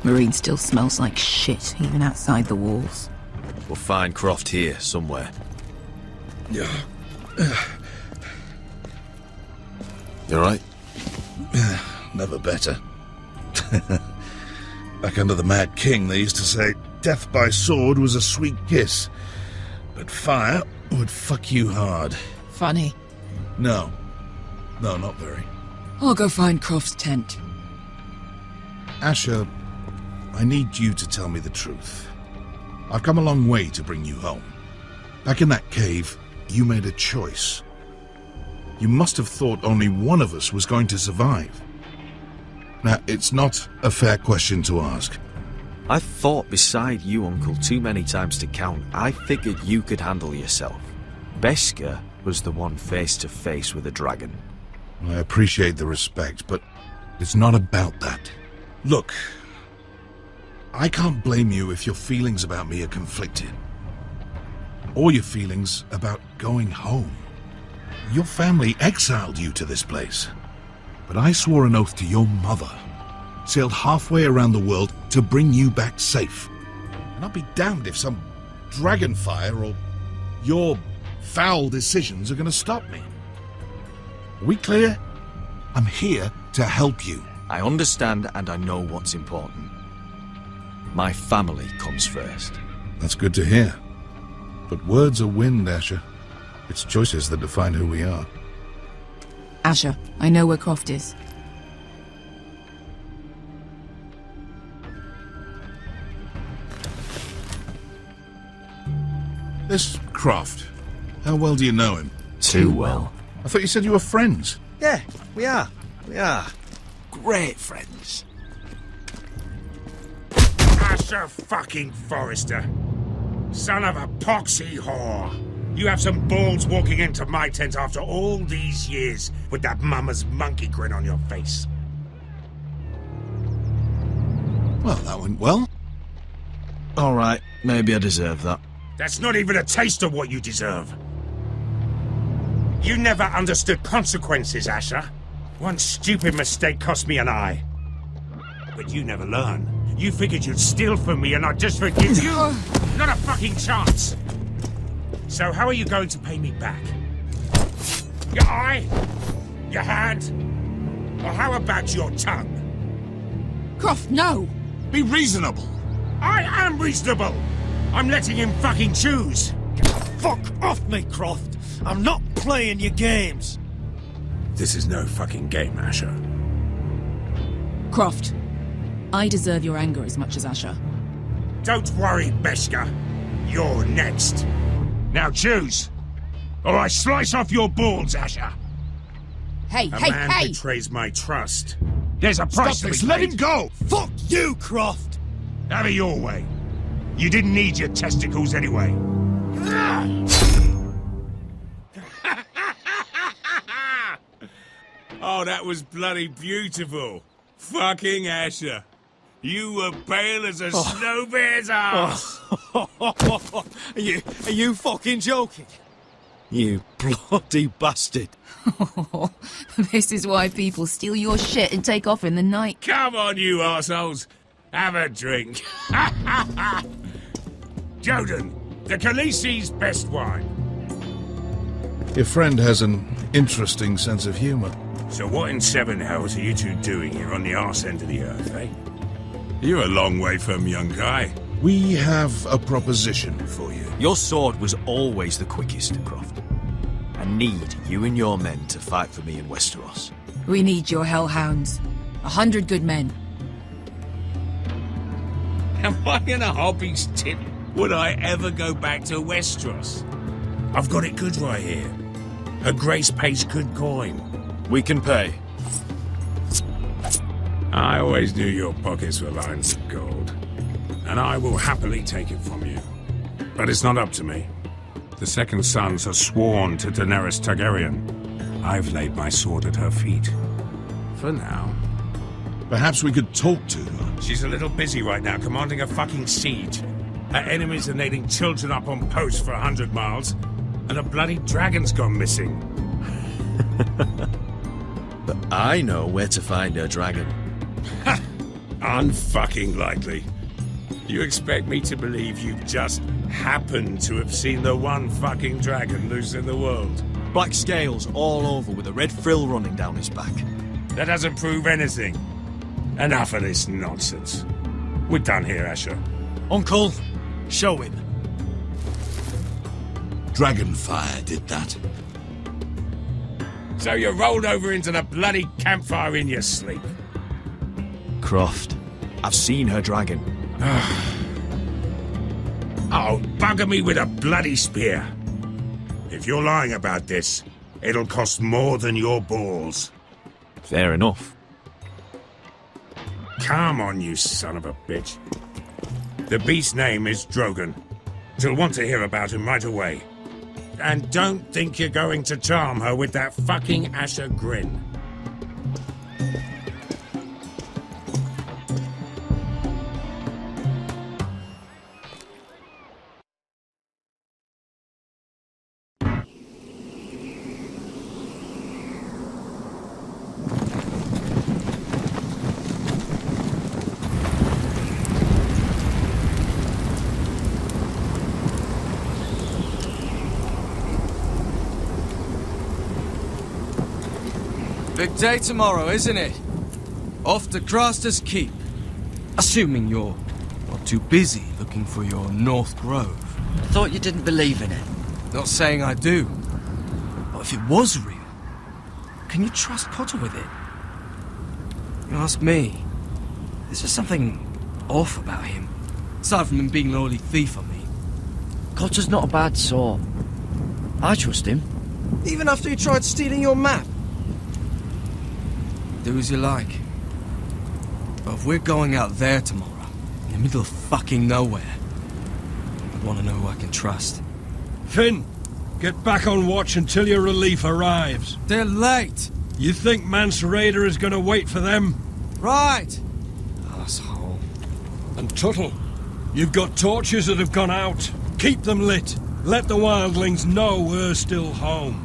Marine still smells like shit, even outside the walls. We'll find Croft here, somewhere. Yeah. You alright? Never better. Back under the Mad King, they used to say death by sword was a sweet kiss, but fire would fuck you hard. Funny. No, not very. I'll go find Croft's tent. Asher, I need you to tell me the truth. I've come a long way to bring you home. Back in that cave, you made a choice. You must have thought only one of us was going to survive. Now, it's not a fair question to ask. I fought beside you, Uncle, too many times to count. I figured you could handle yourself. Beskar was the one face to face with a dragon. I appreciate the respect, but it's not about that. Look, I can't blame you if your feelings about me are conflicted. Or your feelings about going home. Your family exiled you to this place. But I swore an oath to your mother, sailed halfway around the world to bring you back safe. And I'll be damned if some dragonfire or your foul decisions are going to stop me. Are we clear? I'm here to help you. I understand and I know what's important. My family comes first. That's good to hear. But words are wind, Asher. It's choices that define who we are. Asher, I know where Croft is. This Croft, how well do you know him? Too well. I thought you said you were friends. Yeah, we are. We are. Great friends. Asher fucking Forrester. Son of a poxy whore. You have some balls walking into my tent after all these years with that mama's monkey grin on your face. Well, that went well. Alright, maybe I deserve that. That's not even a taste of what you deserve. You never understood consequences, Asher. One stupid mistake cost me an eye. But you never learn. You figured you'd steal from me and I'd just forgive you? Not a fucking chance! So how are you going to pay me back? Your eye? Your hand? Or how about your tongue? Croft, no! Be reasonable. I am reasonable! I'm letting him fucking choose! Fuck off me, Croft! I'm not playing your games! This is no fucking game, Asher. Croft, I deserve your anger as much as Asher. Don't worry, Beskar. You're next. Now choose, or I slice off your balls, Asher. Hey, A hey, man hey! betrays my trust. There's a price to Stop this, be let paid. him go! Fuck you, Croft! Have it your way. You didn't need your testicles anyway. Oh, that was bloody beautiful. Fucking Asher. You were pale as a snow bear's ass. Are you fucking joking? You bloody bastard. This is why people steal your shit and take off in the night. Come on, you assholes. Have a drink. Joden, the Khaleesi's best wine. Your friend has an interesting sense of humor. So what in seven hells are you two doing here on the arse end of the earth, eh? You're a long way from, young guy. We have a proposition for you. Your sword was always the quickest, Croft. I need you and your men to fight for me in Westeros. We need your hellhounds. 100 good men. Am I in a hobby's tip? Would I ever go back to Westeros? I've got it good right here. Her Grace pays good coin. We can pay. I always knew your pockets were lined with gold, and I will happily take it from you. But it's not up to me. The Second Sons are sworn to Daenerys Targaryen. I've laid my sword at her feet. For now. Perhaps we could talk to her. She's a little busy right now commanding a fucking siege. Her enemies are nailing children up on posts for 100 miles, and a bloody dragon's gone missing. But I know where to find her dragon. Unfucking likely. You expect me to believe you've just happened to have seen the one fucking dragon loose in the world? Black scales all over with a red frill running down his back. That doesn't prove anything. Enough of this nonsense. We're done here, Asher. Uncle, show him. Dragonfire did that. So you rolled over into the bloody campfire in your sleep? Croft, I've seen her dragon. Oh, bugger me with a bloody spear. If you're lying about this, it'll cost more than your balls. Fair enough. Come on, you son of a bitch. The beast's name is Drogon. She'll want to hear about him right away. And don't think you're going to charm her with that fucking Asher grin. Big day tomorrow, isn't it? Off to Craster's Keep. Assuming you're not too busy looking for your North Grove. I thought you didn't believe in it. Not saying I do. But if it was real, can you trust Potter with it? You ask me, there's just something off about him. Aside from him being an early thief, I mean. Cotter's not a bad sort. I trust him. Even after he tried stealing your map? Do as you like. But if we're going out there tomorrow, in the middle of fucking nowhere, I want to know who I can trust. Finn, get back on watch until your relief arrives. They're late! You think Mance Rayder is gonna wait for them? Right! Asshole. And Tuttle, you've got torches that have gone out. Keep them lit. Let the wildlings know we're still home.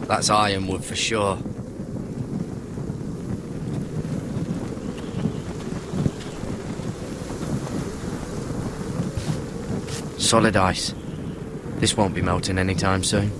That's ironwood for sure. Solid ice. This won't be melting anytime soon.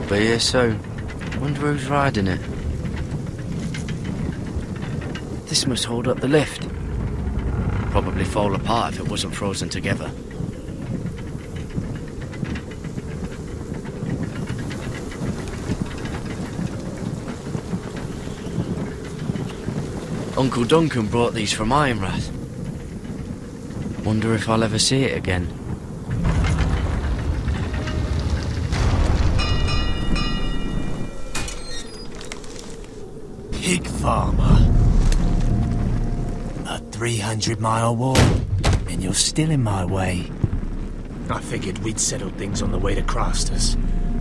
Be here soon. Wonder who's riding it. This must hold up the lift. Probably fall apart if it wasn't frozen together. Uncle Duncan brought these from Ironrath. Wonder if I'll ever see it again. Pig farmer. A 300-mile walk, and you're still in my way. I figured we'd settled things on the way to Craster's,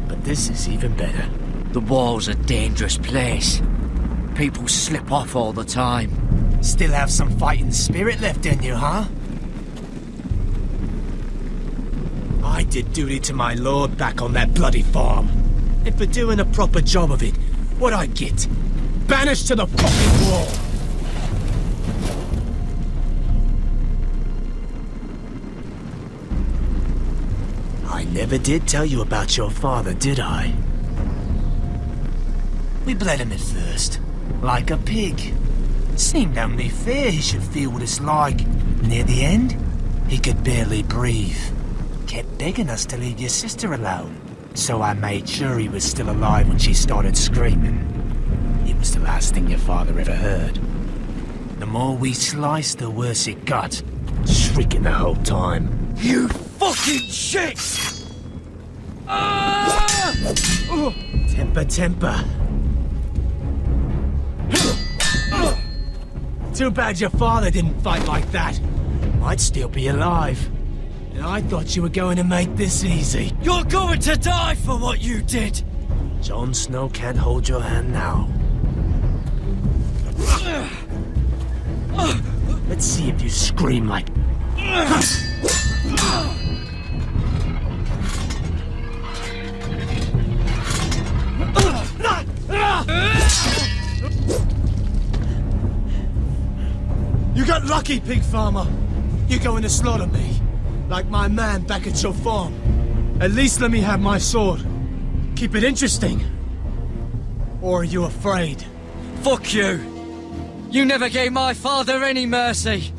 but this is even better. The wall's a dangerous place. People slip off all the time. Still have some fighting spirit left in you, huh? I did duty to my lord back on that bloody farm. And for doing a proper job of it, what'd I get? Banished to the fucking wall! I never did tell you about your father, did I? We bled him at first, like a pig. Seemed only fair he should feel what it's like. Near the end, He could barely breathe. Kept begging us to leave your sister alone. So I made sure he was still alive when she started screaming. It was the last thing your father ever heard. The more we sliced, the worse it got. Shrieking the whole time. You fucking shit! Temper, temper. Too bad your father didn't fight like that. I'd still be alive. And I thought you were going to make this easy. You're going to die for what you did! Jon Snow can't hold your hand now. Let's see if you scream like... You got lucky, pig farmer. You're going to slaughter me, like my man back at your farm. At least let me have my sword. Keep it interesting. Or are you afraid? Fuck you! You never gave my father any mercy!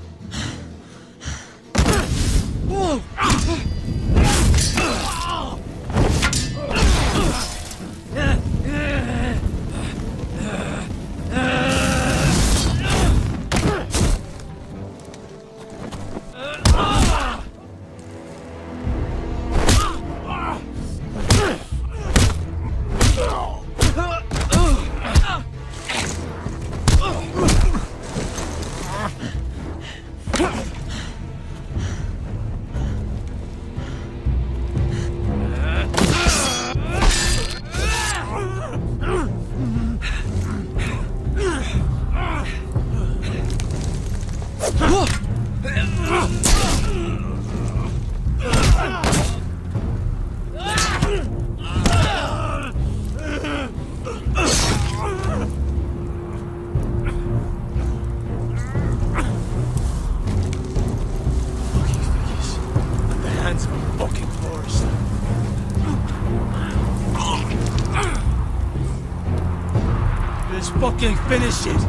Fucking finish it!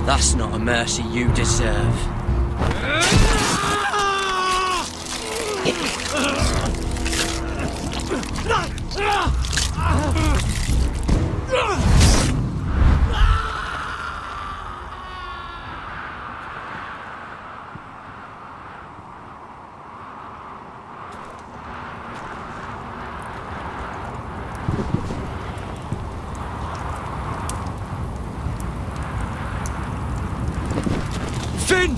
That's not a mercy you deserve. Finn!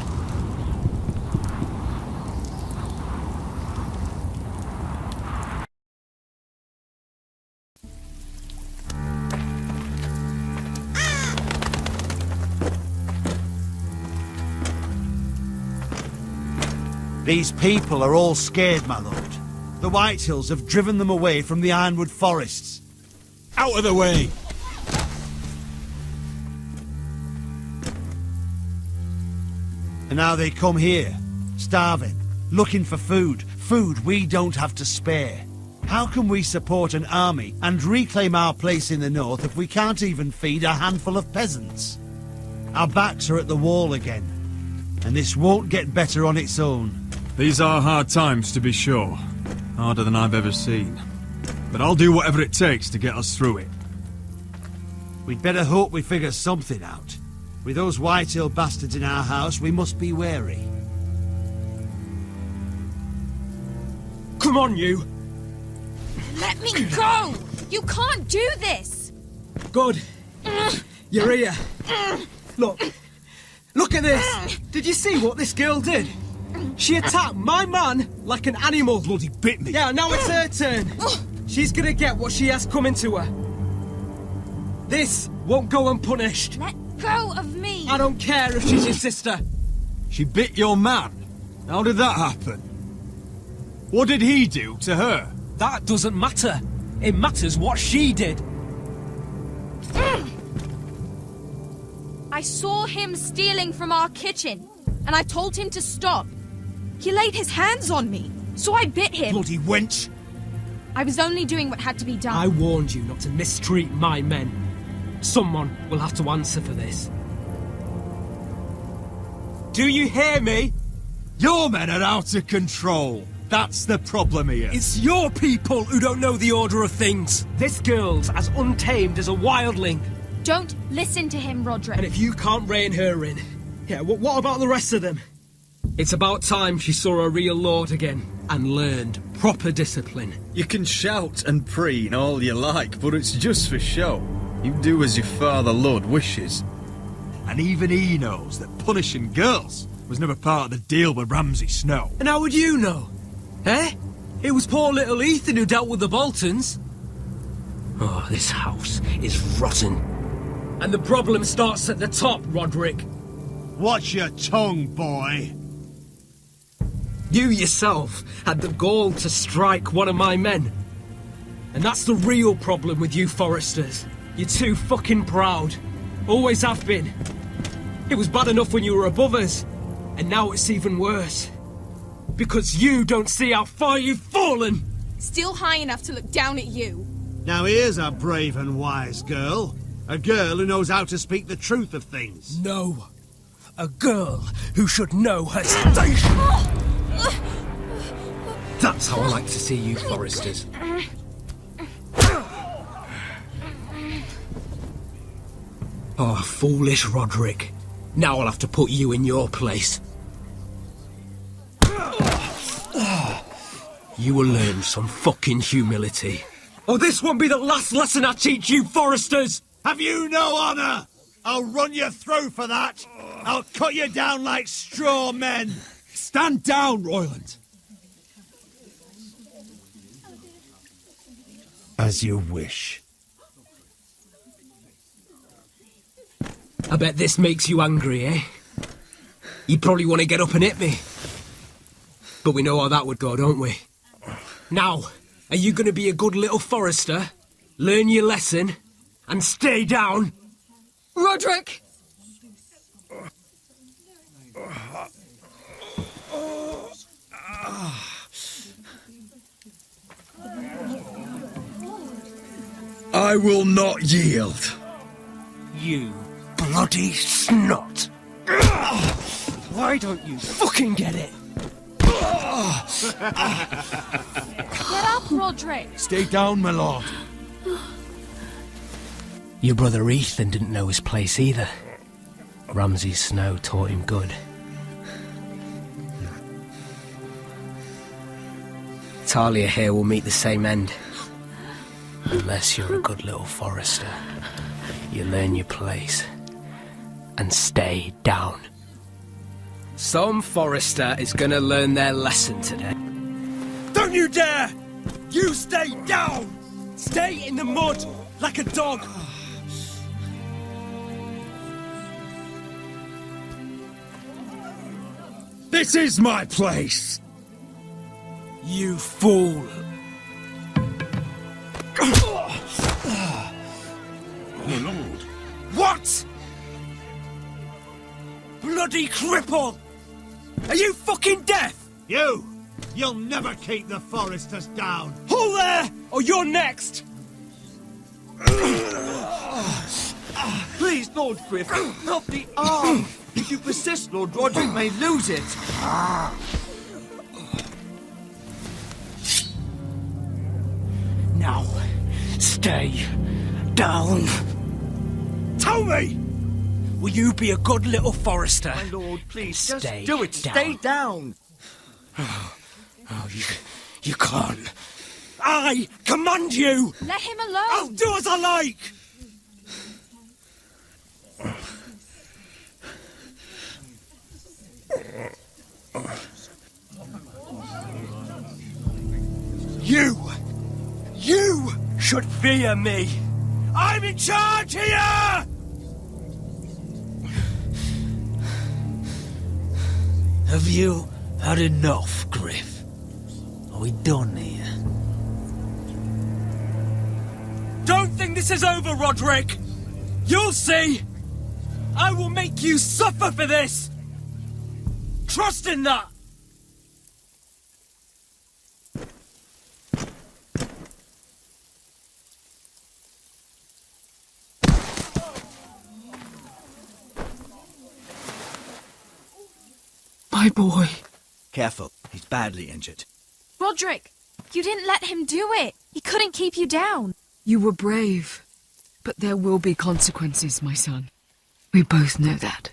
These people are all scared, my lord. The Whitehills have driven them away from the Ironwood forests. Out of the way! And now they come here, starving, looking for food. Food we don't have to spare. How can we support an army and reclaim our place in the north if we can't even feed a handful of peasants? Our backs are at the wall again, and this won't get better on its own. These are hard times, to be sure. Harder than I've ever seen. But I'll do whatever it takes to get us through it. We'd better hope we figure something out. With those Whitehill bastards in our house, we must be wary. Come on, you! Let me go! You can't do this! Good. You're here. Look. Look at this! Did you see what this girl did? She attacked my man like an animal. Bloody bit me! Yeah, now it's her turn. She's gonna get what she has coming to her. This won't go unpunished. Let go of me! I don't care if she's your sister. She bit your man? How did that happen? What did he do to her? That doesn't matter. It matters what she did. I saw him stealing from our kitchen, and I told him to stop. He laid his hands on me, so I bit him. Bloody wench! I was only doing what had to be done. I warned you not to mistreat my men. Someone will have to answer for this. Do you hear me? Your men are out of control. That's the problem here. It's your people who don't know the order of things. This girl's as untamed as a wildling. Don't listen to him, Roderick. And if you can't rein her in, yeah, what about the rest of them? It's about time she saw a real lord again and learned proper discipline. You can shout and preen all you like, but it's just for show. You do as your father Lord wishes. And even he knows that punishing girls was never part of the deal with Ramsay Snow. And how would you know? Eh? It was poor little Ethan who dealt with the Boltons. Oh, this house is rotten. And the problem starts at the top, Roderick. Watch your tongue, boy. You yourself had the gall to strike one of my men. And that's the real problem with you Forresters. You're too fucking proud. Always have been. It was bad enough when you were above us. And now it's even worse. Because you don't see how far you've fallen! Still high enough to look down at you. Now here's a brave and wise girl. A girl who knows how to speak the truth of things. No. A girl who should know her station! That's how I like to see you Forresters. Oh, foolish Roderick. Now I'll have to put you in your place. You will learn some fucking humility. Or this won't be the last lesson I teach you Forresters! Have you no honour? I'll run your throat for that. I'll cut you down like straw men. Stand down, Royland. As you wish. I bet this makes you angry, eh? You probably want to get up and hit me. But we know how that would go, don't we? Now, are you going to be a good little Forrester, learn your lesson, and stay down? Roderick! I will not yield. You bloody snot! Why don't you fucking get it? Get up, Roderick! Stay down, my lord. Your brother Ethan didn't know his place either. Ramsay Snow taught him good. Talia here will meet the same end. Unless you're a good little Forrester. You learn your place. And stay down. Some Forrester is gonna learn their lesson today. Don't you dare! You stay down! Stay in the mud, like a dog! This is my place! You fool! My lord. What?! Bloody cripple! Are you fucking deaf? You'll never keep the Foresters down. Hold there, or you're next! Please, Lord Griff, not the arm. If you persist, Lord Roderick may lose it. Now, stay down. Tell me! Will you be a good little Forrester? My lord, please, just Stay do it. down. Stay down. Oh, you can't. I command you! Let him alone! I'll do as I like! You should fear me! I'm in charge here! Have you had enough, Griff? Are we done here? Don't think this is over, Roderick! You'll see! I will make you suffer for this! Trust in that! My boy. Careful, he's badly injured. Roderick, you didn't let him do it. He couldn't keep you down. You were brave. But there will be consequences, my son. We both know that.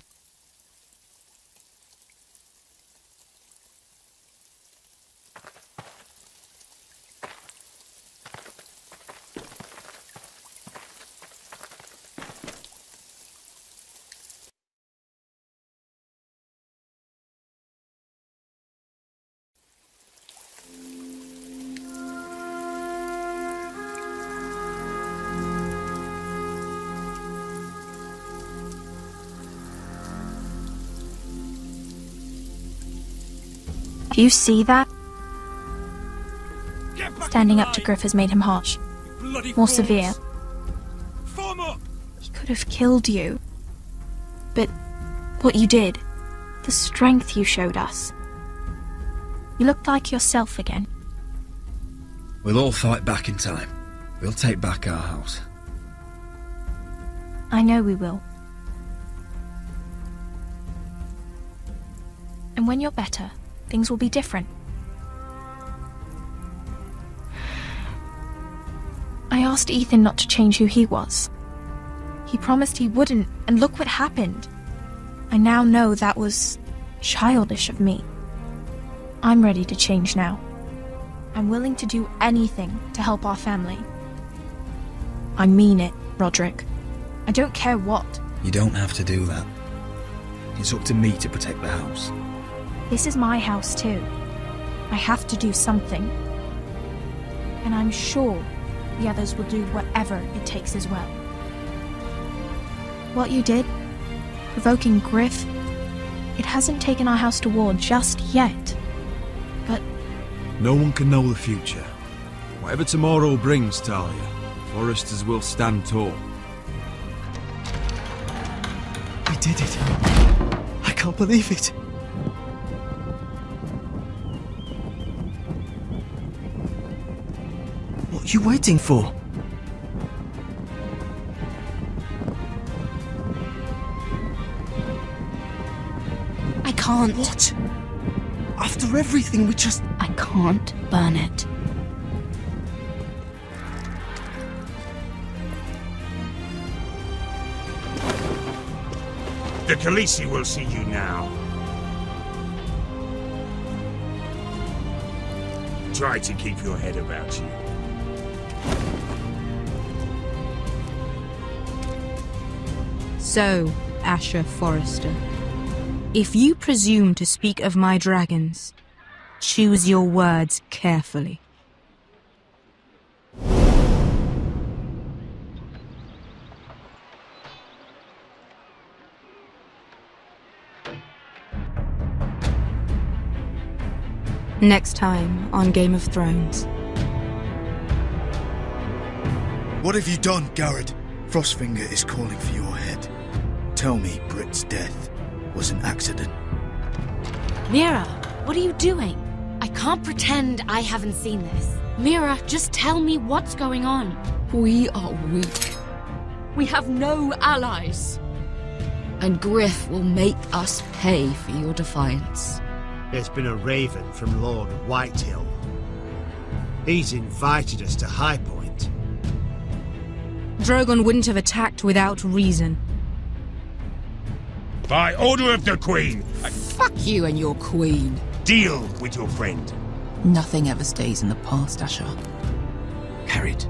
Do you see that? Standing up to Griff has made him harsh. More severe. He could have killed you. But what you did, the strength you showed us. You looked like yourself again. We'll all fight back in time. We'll take back our house. I know we will. And when you're better, things will be different. I asked Ethan not to change who he was. He promised he wouldn't, and look what happened. I now know that was childish of me. I'm ready to change now. I'm willing to do anything to help our family. I mean it, Roderick. I don't care what. You don't have to do that. It's up to me to protect the house. This is my house too. I have to do something. And I'm sure the others will do whatever it takes as well. What you did, provoking Griff, it hasn't taken our house to war just yet. But no one can know the future. Whatever tomorrow brings, Talia, Foresters will stand tall. I did it. I can't believe it. What are you waiting for? I can't. What? After everything we just... I can't burn it. The Khaleesi will see you now. Try to keep your head about you. So, Asher Forrester, if you presume to speak of my dragons, choose your words carefully. Next time on Game of Thrones. What have you done, Garrett? Frostfinger is calling for your head. Tell me Britt's death was an accident. Mira, what are you doing? I can't pretend I haven't seen this. Mira, just tell me what's going on. We are weak. We have no allies. And Griff will make us pay for your defiance. There's been a raven from Lord Whitehill. He's invited us to High Point. Drogon wouldn't have attacked without reason. By order of the Queen, Fuck you and your queen. deal with your friend. Nothing ever stays in the past, Asher. Carried.